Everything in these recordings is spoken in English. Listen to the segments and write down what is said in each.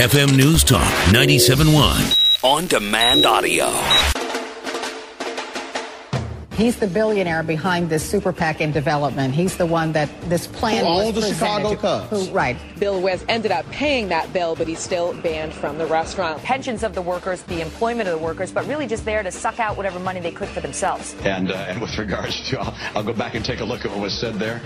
FM News Talk 97.1. On demand audio. He's the billionaire behind this super PAC in development. He's the one that this plan all was the presented Chicago to. Cubs. Right. Bill West ended up paying that bill, but he's still banned from the restaurant. Pensions of the workers, the employment of the workers, but really just there to suck out whatever money they could for themselves. And with regards to, I'll go back and take a look at what was said there.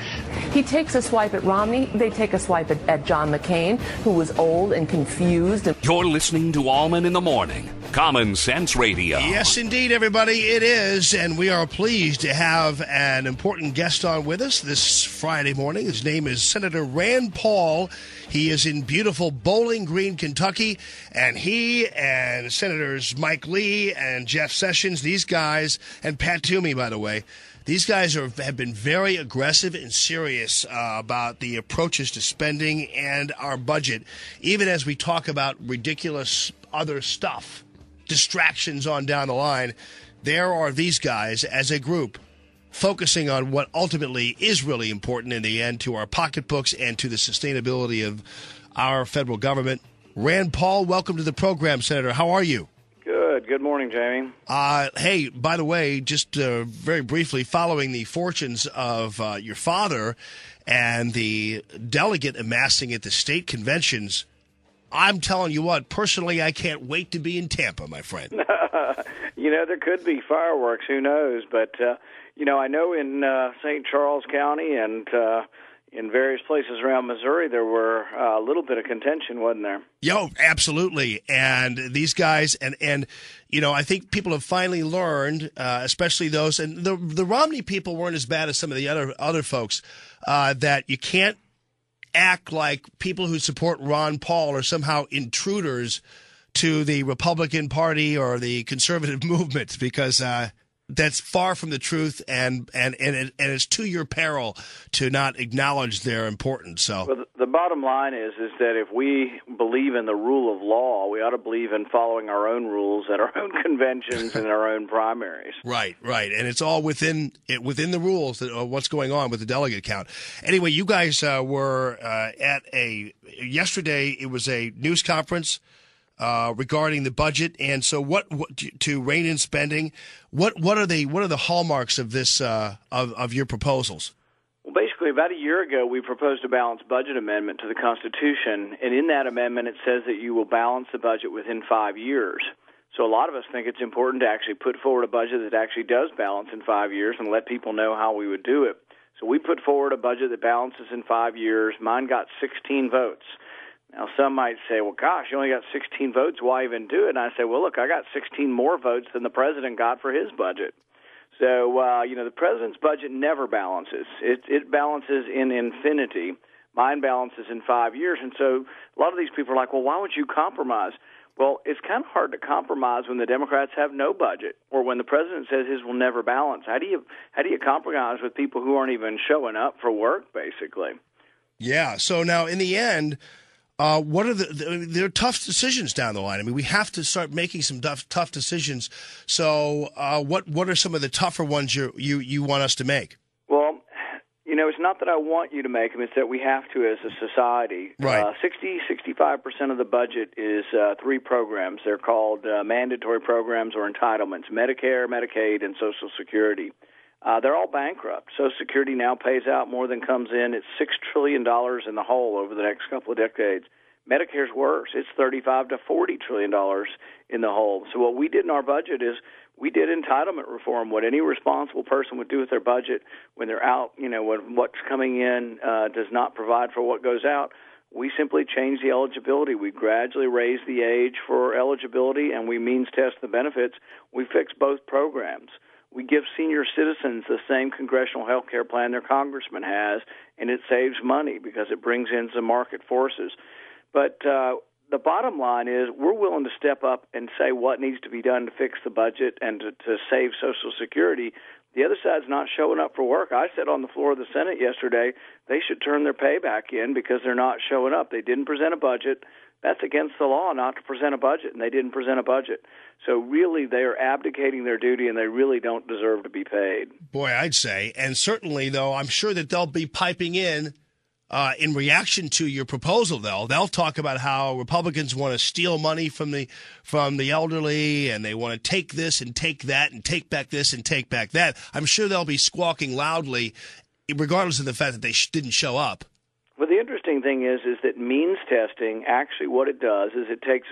He takes a swipe at Romney. They take a swipe at John McCain, who was old and confused. You're listening to Allman in the Morning. Common Sense Radio. Yes, indeed, everybody, it is. And we are pleased to have an important guest on with us this Friday morning. His name is Senator Rand Paul. He is in beautiful Bowling Green, Kentucky. And he and Senators Mike Lee and Jeff Sessions, these guys, and Pat Toomey, by the way, these guys have been very aggressive and serious about the approaches to spending and our budget, even as we talk about ridiculous other stuff, distractions on down the line. There are these guys as a group focusing on what ultimately is really important in the end to our pocketbooks and to the sustainability of our federal government. Rand Paul, welcome to the program, Senator. How are you? Good. Good morning, Jamie. Hey, by the way, just very briefly, following the fortunes of your father and the delegate amassing at the state conventions, I'm telling you what, personally, I can't wait to be in Tampa, my friend. There could be fireworks. Who knows? But, I know in St. Charles County and in various places around Missouri, there were a little bit of contention, wasn't there? Yo, absolutely. And these guys, and I think people have finally learned, especially those, and the Romney people weren't as bad as some of the other folks, that you can't act like people who support Ron Paul are somehow intruders to the Republican Party or the conservative movement, because that's far from the truth, and it's to your peril to not acknowledge their importance. So, well, the bottom line is that if we believe in the rule of law, we ought to believe in following our own rules at our own conventions and our own primaries. Right, and it's all within the rules of what's going on with the delegate count. Anyway, you guys were at yesterday. It was a news conference regarding the budget, and so what to rein in spending. What are the hallmarks of this of your proposals? Well, basically, about a year ago, we proposed a balanced budget amendment to the Constitution, and in that amendment, it says that you will balance the budget within 5 years. So a lot of us think it's important to actually put forward a budget that actually does balance in 5 years and let people know how we would do it. So we put forward a budget that balances in 5 years. Mine got 16 votes. Now, some might say, well, gosh, you only got 16 votes. Why even do it? And I say, well, look, I got 16 more votes than the president got for his budget. So, the president's budget never balances. It balances in infinity. Mine balances in 5 years. And so a lot of these people are like, well, why would you compromise? Well, it's kind of hard to compromise when the Democrats have no budget, or when the president says his will never balance. How do you compromise with people who aren't even showing up for work, basically? Yeah. So now, in the end, what are there are tough decisions down the line. I mean, we have to start making some tough decisions. So, what are some of the tougher ones you want us to make? Well, it's not that I want you to make them; it's that we have to as a society. Right. 65% of the budget is three programs. They're called mandatory programs or entitlements: Medicare, Medicaid, and Social Security. They're all bankrupt. Social Security now pays out more than comes in. It's $6 trillion in the hole over the next couple of decades. Medicare's worse. It's $35 to $40 trillion in the hole. So what we did in our budget is we did entitlement reform, what any responsible person would do with their budget when they're out, when what's coming in does not provide for what goes out. We simply changed the eligibility. We gradually raised the age for eligibility, and we means test the benefits. We fixed both programs. We give senior citizens the same congressional health care plan their congressman has, and it saves money because it brings in some market forces. But the bottom line is we're willing to step up and say what needs to be done to fix the budget and to save Social Security. The other side's not showing up for work. I said on the floor of the Senate yesterday they should turn their pay back in because they're not showing up. They didn't present a budget. That's against the law not to present a budget, and they didn't present a budget. So really they are abdicating their duty, and they really don't deserve to be paid. Boy, I'd say. And certainly, though, I'm sure that they'll be piping in in reaction to your proposal, though, they'll talk about how Republicans want to steal money from the elderly, and they want to take this and take that and take back this and take back that. I'm sure they'll be squawking loudly, regardless of the fact that they didn't show up. Well, the interesting thing is that means testing, actually what it does is it takes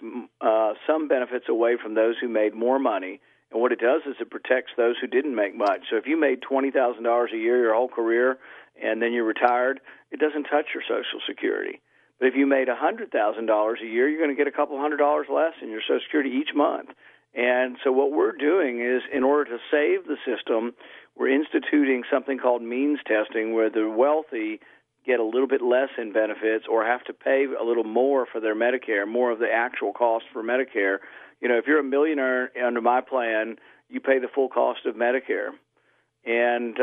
some benefits away from those who made more money, and what it does is it protects those who didn't make much. So if you made $20,000 a year your whole career and then you're retired, it doesn't touch your Social Security. But if you made $100,000 a year, you're going to get a couple $100 less in your Social Security each month. And so what we're doing is, in order to save the system, we're instituting something called means testing, where the wealthy get a little bit less in benefits or have to pay a little more for their Medicare, more of the actual cost for Medicare. You know, if you're a millionaire under my plan, you pay the full cost of Medicare. And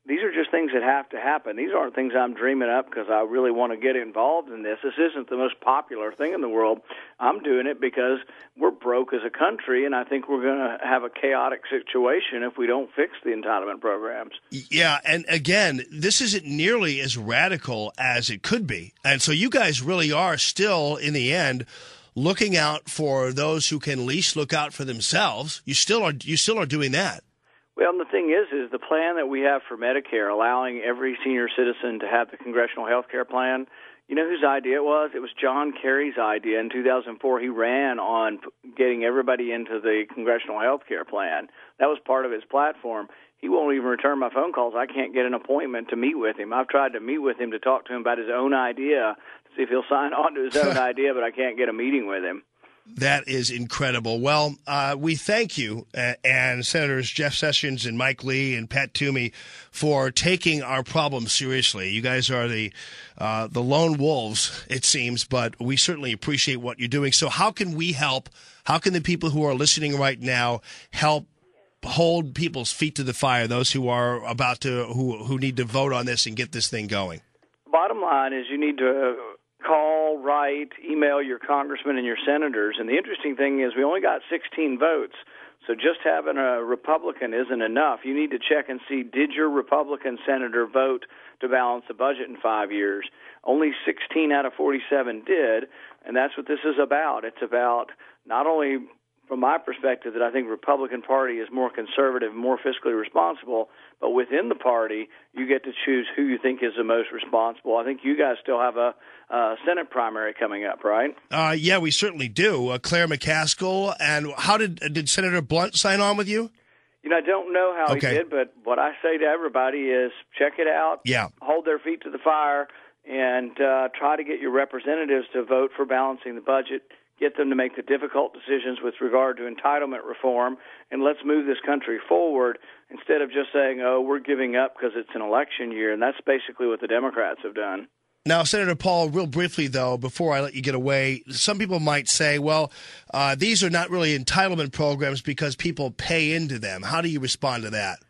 these are just things that have to happen. These aren't things I'm dreaming up because I really want to get involved in this. This isn't the most popular thing in the world. I'm doing it because we're broke as a country, and I think we're going to have a chaotic situation if we don't fix the entitlement programs. Yeah, and again, this isn't nearly as radical as it could be. And so you guys really are still, in the end, looking out for those who can least look out for themselves. You still are doing that. Well, and the thing is the plan that we have for Medicare, allowing every senior citizen to have the congressional health care plan, you know whose idea it was? It was John Kerry's idea. In 2004, he ran on getting everybody into the congressional health care plan. That was part of his platform. He won't even return my phone calls. I can't get an appointment to meet with him. I've tried to meet with him to talk to him about his own idea, to see if he'll sign on to his own idea, but I can't get a meeting with him. That is incredible. Well, we thank you and Senators Jeff Sessions and Mike Lee and Pat Toomey for taking our problem seriously. You guys are the lone wolves, it seems, but we certainly appreciate what you're doing. So how can we help? How can the people who are listening right now help hold people's feet to the fire, those who are about to who need to vote on this and get this thing going? Bottom line is you need to call, write, email your congressmen and your senators. And the interesting thing is we only got 16 votes. So just having a Republican isn't enough. You need to check and see, did your Republican senator vote to balance the budget in 5 years? Only 16 out of 47 did, and that's what this is about. It's about not only, from my perspective, that I think the Republican Party is more conservative, more fiscally responsible, but within the party, you get to choose who you think is the most responsible. I think you guys still have a Senate primary coming up, right? Yeah, we certainly do. Claire McCaskill. And how did Senator Blunt sign on with you? You know, I don't know how he did, but what I say to everybody is check it out, hold their feet to the fire, and try to get your representatives to vote for balancing the budget. Get them to make the difficult decisions with regard to entitlement reform, and let's move this country forward instead of just saying, oh, we're giving up because it's an election year, and that's basically what the Democrats have done. Now, Senator Paul, real briefly, though, before I let you get away, some people might say, well, these are not really entitlement programs because people pay into them. How do you respond to that?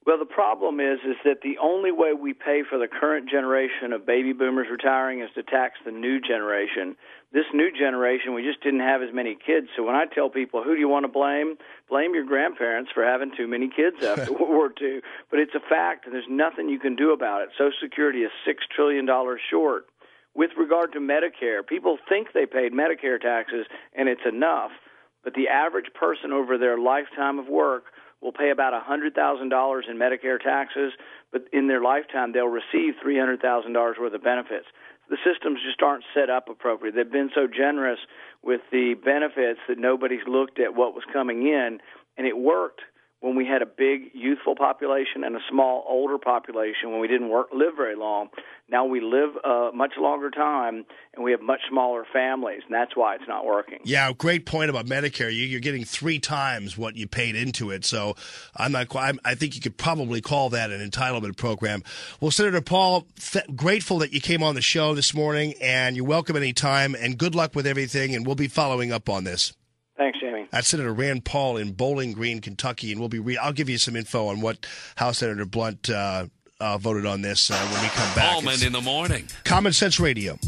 Well, the problem is that the only way we pay for the current generation of baby boomers retiring is to tax the new generation. This new generation, we just didn't have as many kids. So when I tell people, who do you want to blame? Blame your grandparents for having too many kids after World War II. But it's a fact, and there's nothing you can do about it. Social Security is $6 trillion short. With regard to Medicare, people think they paid Medicare taxes, and it's enough. But the average person over their lifetime of work will pay about $100,000 in Medicare taxes, but in their lifetime they'll receive $300,000 worth of benefits. The systems just aren't set up appropriately. They've been so generous with the benefits that nobody's looked at what was coming in, and it worked when we had a big youthful population and a small older population when we didn't live very long. Now we live a much longer time, and we have much smaller families, and that's why it's not working. Yeah, great point about Medicare. You're getting 3 times what you paid into it, so I think you could probably call that an entitlement program. Well, Senator Paul, grateful that you came on the show this morning, and you're welcome anytime, and good luck with everything, and we'll be following up on this. Thanks, Jamie. That's Senator Rand Paul in Bowling Green, Kentucky, and I'll give you some info on how Senator Blunt voted on this when we come back. Allman in the morning. Common Sense Radio.